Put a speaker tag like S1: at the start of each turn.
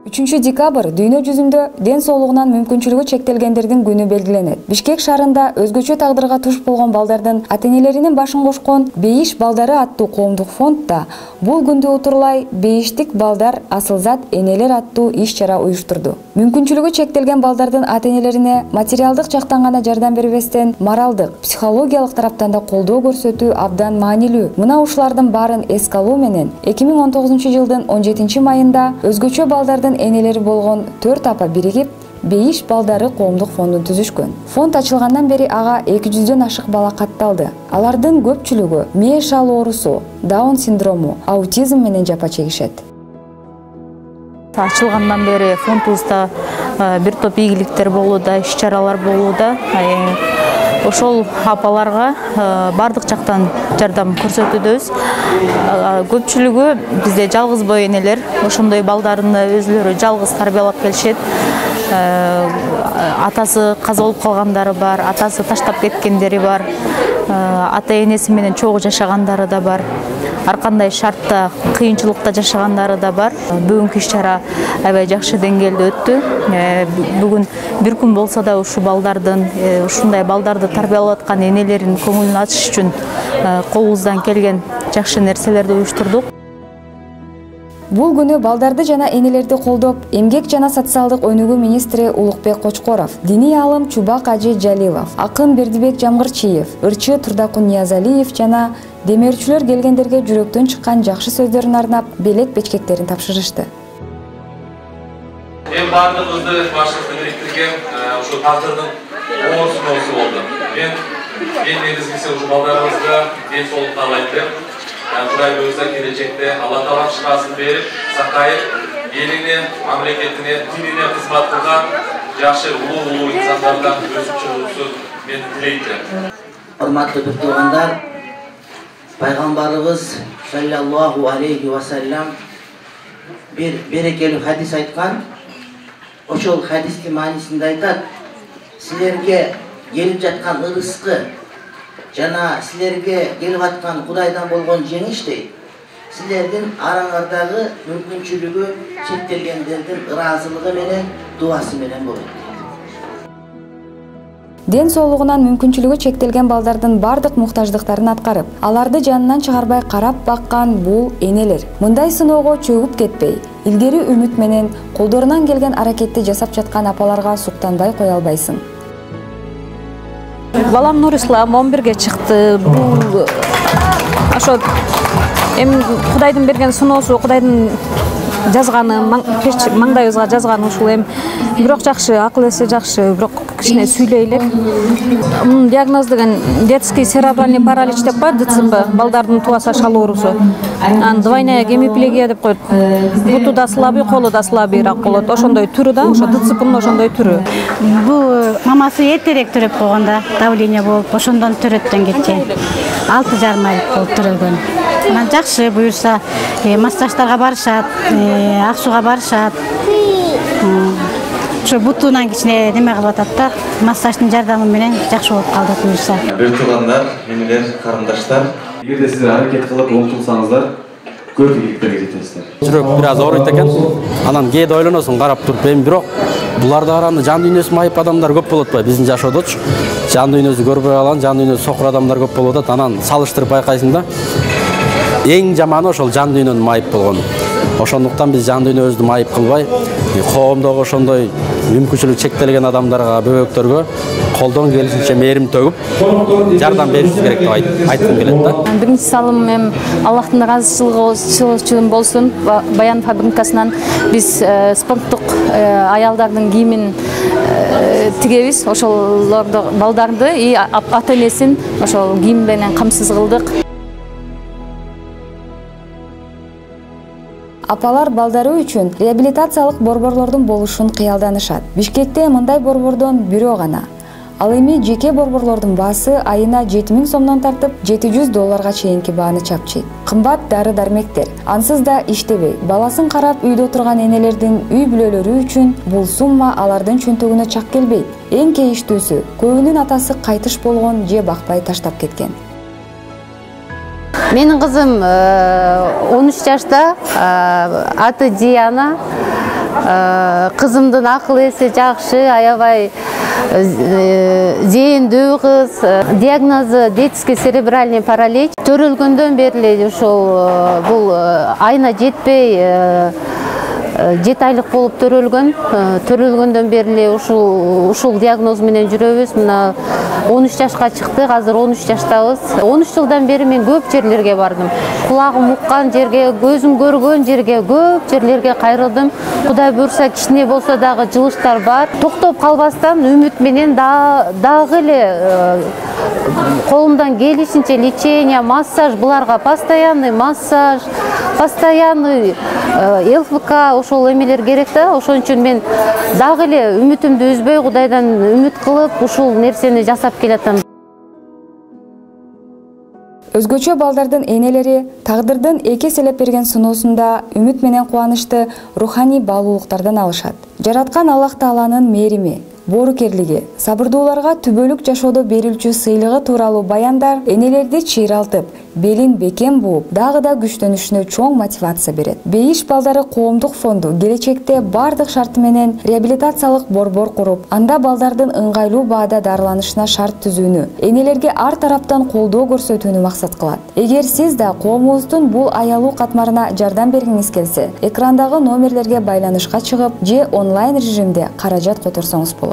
S1: 3 декабрь дүйнө жүзүндө ден соолугунан мүмкүнчүлүгү чектелгендердин күнү белгиленет. Бишкек шаарында өзгөчө тагдырга туш болгон балдардын ата-энелеринин башын кошкон Бейиш балдары аттуу коомдук фондда бул күндү утурлай Бейиштик балдар асылзат энелер аттуу иш-чара уюштурду. Мүмкүнчүлүгү чектелген балдардын ата-энелерине материалдык жактан гана жардам бербестен, моралдык, психологиялык тараптан да колдоо көрсөтүү абдан маанилүү. Мына ушулардын баарын эске алуу менен 2019-жылдын 17-майында өзгөчө балдардын энелери болгон 4 апа биригип Бейиш балдары коомдук фондун түзүшкөн. Фонд ачылгандан бери ага 200дөн ашык бала катталды. Алардын көпчүлүгү мээ шал оорусу, Даун синдрому, аутизм менен жапа чегишет.
S2: Ачылгандан бери фондубузда бир топ ийгиликтер болууда, иш-чаралар болууда. Ошол апаларга бардык жактан жардам көрсөтөбүз. Көпчүлүгү бизде жалгыз бой энелер, ошондой балдарыны өзлөрү жалгыз тарбиялап келишет. Атасы каза болуп калгандары бар, атасы таштап кеткендери бар, ата-энеси менен чогуу жашагандары да бар. Ар кандай шартта, кыйынчылыкта жашагандары да бар. Бүгүнкү иш-чара аябай жакшы деңгээлде өттү. Бүгүн бир күн болсо да ушу балдардын, ушундай балдарды тарбиялап аткан энелердин көңүлүн ачыш үчүн колубуздан келген жакшы нерселерди уюштурдук.
S1: Бул күнү балдарды жана энелерди колдоп, эмгек жана социалдык өнүгүү министри Улукбек Кочкоров, диний аалым Чубак Ажи Жалилов, акын Бердибек Жамгырчиев, ырчы Турдакун Ниязалиев жана демөөрчүлөр келгендерге жүрөктөн чыккан жакшы сөздөрүн арнап, белек бечкектерин тапшырышты.
S3: Мен бардыгыбызды башыбызды бириктирген ушу тагдырдын оорусу болду. Мен негизгиси ушу балдарыбызга ден соолук каалайт деп, Кудай буюрса келечекте Алла Таала шифасын берип, сакайып, элине, мамлекетине, динине кызмат кылган жакшы улуу инсандардан өсүп чыгуусун мен тилейт.
S4: Урматтуу бир туугандар, пайгамбарыбыз саллаллаху алейхи ва саллям бир берекелүү хадис айткан. Ошол хадистин маанисинде айтат: силерге келип жаткан ырыскы жана силерге келип аткан Кудайдан болгон жеңиш дейт. Силердин араңардагы мүмкүнчүлүгү чектелгендердин ыраазылыгы менен, дуасы менен болот.
S1: Ден соолугунан мүмкүнчүлүгү чектелген балдардын бардык муктаждыктарын аткарып, аларды жанынан чыгарбай карап баккан бул энелер мындай сыноого чөгүп кетпей, илгери үмүт менен колдорунан келген аракетти жасап жаткан апаларга суктанбай кое албайсың.
S2: Балам Нурислам 11-ге чыкты. Бул ошо эми Кудайдын берген сыноосу, Кудайдын жазганы, маңдайыбызга жазганы ушул эми. Бирок жакшы, акыл эси жакшы, бирок кичине сүйлөй элек. Диагноз деген детский церебральный паралич деп коет, ДЦП, балдардын туаса шал оорусу. Двойная гемиплегия деп коет. Буту да слабый, колу да слабыйраак болот. Ошондой түрү да, ошо ДЦПнын ошондой түрү.
S5: Бул мамасы эртерээк төрөп койгонда давление болуп, ошондон төрөттөн кеткен. 6,5 айлык болуп төрөлгөн. Анан жакшы буюрса, массаждарга барышат, ак сууга барышат. Ошо бутунан кичине неме кылып атат да, массаждын жардамы менен жакшы болуп калды буюрса.
S6: Бир туугандар, энелер, карындаштар, эгерде сиздер аракет кылып умтулсаңыздар, көп ийгиликтерге жетесиздер.
S7: Жүрөк бир аз ооруйт экен. Анан кээде ойлоносуң карап туруп, эми бирок буларды караганда жан дүйнөсү майып адамдар көп болот ба? Биздин жашоодочу жан дүйнөсү көрбөй калган, жан дүйнөсү сокур адамдар көп болуп атат. Анан салыштырып байкайсың да. Эң жаманы ошол жан дүйнөнүн майып болгону. Ошондуктан биз жан дүйнөбүздү майып кылбай, коомдогу ошондой мүмкүнчүлүгү чектелген адамдарга, бөбөктөргө колдон келишинче мээрим төгүп, жардам беришибиз керек деп айткым келет да.
S2: Биринчи салым эми Аллахтын ыраазычылыгы болсун. Баян фабрикасынан биз спорттук аялдардын кийимин тигебиз. Ошолорду балдарды и ата-энесин ошол кийим менен камсыз кылдык.
S1: Апалар балдары үчүн реабилитациялык борборлордун болушун кыялданышат. Бишкекте мындай борбордон бирөө гана. Ал эми жеке борборлордун баасы айына 7000 сомдон тартып $700 чейинки бааны чапчыйт. Кымбат дары-дармектер. Ансыз да иштебей, баласын карап үйдө отурган энелердин үй бүлөлөрү үчүн бул сумма алардын чөнтөгүнө чак келбейт. Эң кейиштүүсү, көбүнүн атасы кайтыш болгон же бакпай таштап кеткен.
S8: Менин кызым 13 жашта, аты Диана. Кызымдын акыл эси жакшы, аябай зээндүү кыз. Диагнозу детский церебральный паралич. Төрөлгөндөн бери ошол бул айына жетпей 7 айлык болуп төрөлгөн. Төрөлгөндөн бери ушул диагноз менен жүрөбүз. Мына 13 жашка чыктык, азыр 13 жаштабыз. 13 жылдан бери мен көп жерлерге бардым. Кулагым уккан жерге, көзүм көргөн жерге, көп жерлерге кайрылдым. Кудай буйрса кичине болсо дагы жылыштар бар. Токтоп калбастан үмүт менен дагы эле колумдан келишинче лечение, массаж, буларга постоянный массаж, постоянный ЛФК ошол эмелер керек да. Ошон үчүн мен дагы эле үмүтүмдү үзбөй Кудайдан үмүт кылып ушул нерсени жасап келатам.
S1: Өзгөчө балдардын энелери тагдырдын эки эселеп берген сыноосунда үмүт менен кубанычты руханий баалуулуктардан алышат. Жараткан Аллах Тааланын мээрими, боорукерлиги, сабырдууларга түбөлүк жашоодо берилчү сыйлыгы тууралуу баяндар энелерди чыйралтып, белин бекем бууп, дагы да күчтөнүшүнө чоң мотивация берет. Бейиш балдары коомдук фонду келечекте бардык шарты менен реабилитациялык борбор куруп, анда балдардын ыңгайлуу баада дарыланышына шарт түзүүнү, энелерге ар тараптан колдоо көрсөтүүнү максат кылат. Эгер сиз да коомубуздун бул аялуу катмарына жардам бергиңиз келсе, экрандагы номерлерге байланышка чыгып, же онлайн режимде каражат которсоңуз болот.